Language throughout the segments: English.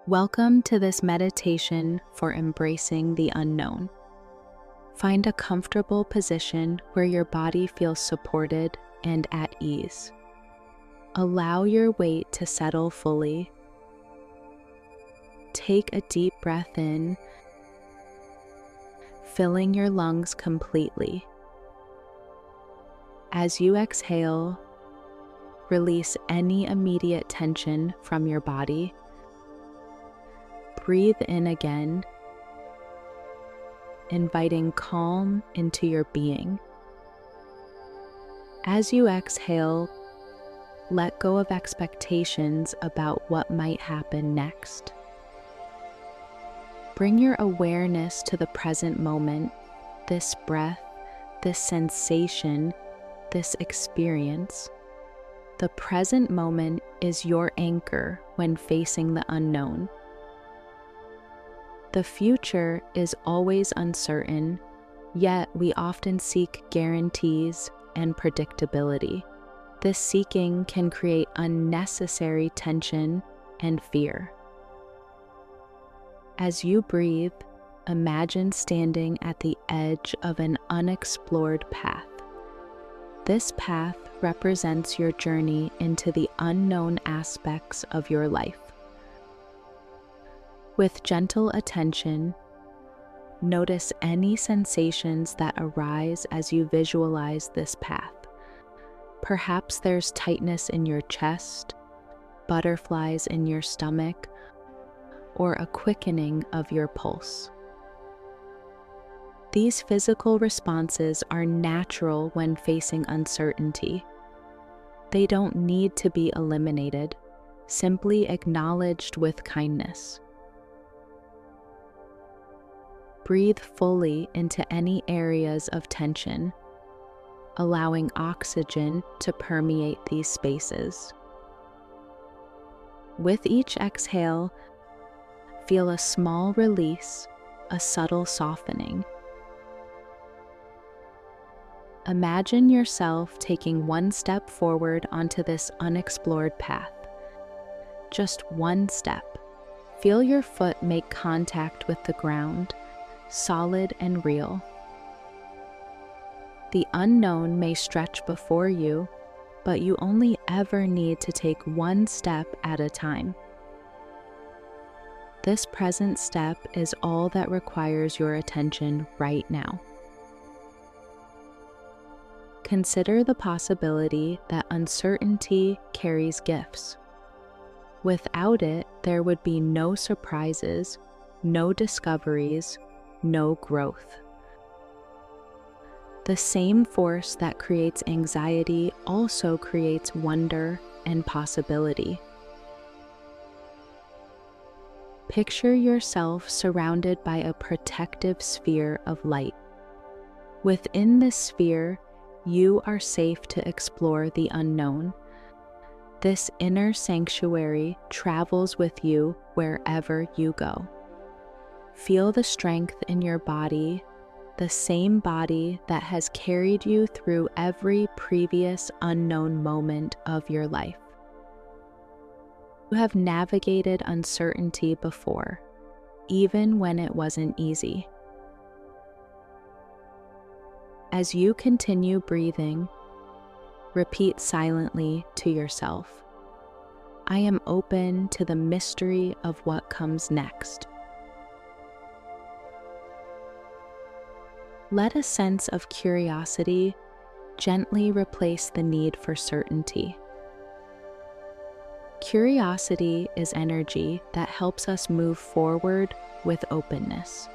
Welcome to this meditation for embracing the unknown. Find a comfortable position where your body feels supported and at ease. Allow your weight to settle fully. Take a deep breath in, filling your lungs completely. As you exhale, release any immediate tension from your body. Breathe in again, inviting calm into your being. As you exhale, let go of expectations about what might happen next. Bring your awareness to the present moment, this breath, this sensation, this experience. The present moment is your anchor when facing the unknown. The future is always uncertain, yet we often seek guarantees and predictability. This seeking can create unnecessary tension and fear. As you breathe, imagine standing at the edge of an unexplored path. This path represents your journey into the unknown aspects of your life. With gentle attention, notice any sensations that arise as you visualize this path. Perhaps there's tightness in your chest, butterflies in your stomach, or a quickening of your pulse. These physical responses are natural when facing uncertainty. They don't need to be eliminated, simply acknowledged with kindness. Breathe fully into any areas of tension, allowing oxygen to permeate these spaces. With each exhale, feel a small release, a subtle softening. Imagine yourself taking one step forward onto this unexplored path. Just one step. Feel your foot make contact with the ground, solid and real. The unknown may stretch before you, but you only ever need to take one step at a time. This present step is all that requires your attention right now. Consider the possibility that uncertainty carries gifts. Without it, there would be no surprises, no discoveries, no growth. The same force that creates anxiety also creates wonder and possibility. Picture yourself surrounded by a protective sphere of light. Within this sphere, you are safe to explore the unknown. This inner sanctuary travels with you wherever you go. Feel the strength in your body, the same body that has carried you through every previous unknown moment of your life. You have navigated uncertainty before, even when it wasn't easy. As you continue breathing, repeat silently to yourself, "I am open to the mystery of what comes next." Let a sense of curiosity gently replace the need for certainty. Curiosity is energy that helps us move forward with openness.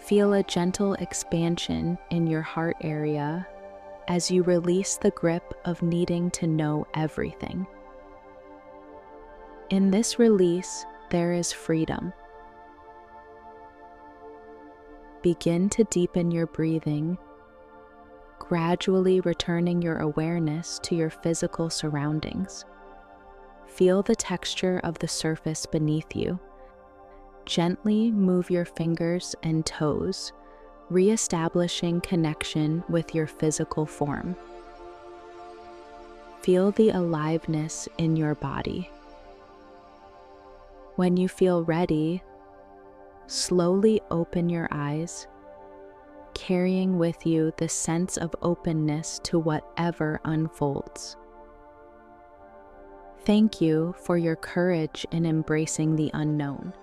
Feel a gentle expansion in your heart area as you release the grip of needing to know everything. In this release, there is freedom. Begin to deepen your breathing, gradually returning your awareness to your physical surroundings. Feel the texture of the surface beneath you. Gently move your fingers and toes, reestablishing connection with your physical form. Feel the aliveness in your body. When you feel ready, slowly open your eyes, carrying with you the sense of openness to whatever unfolds. Thank you for your courage in embracing the unknown.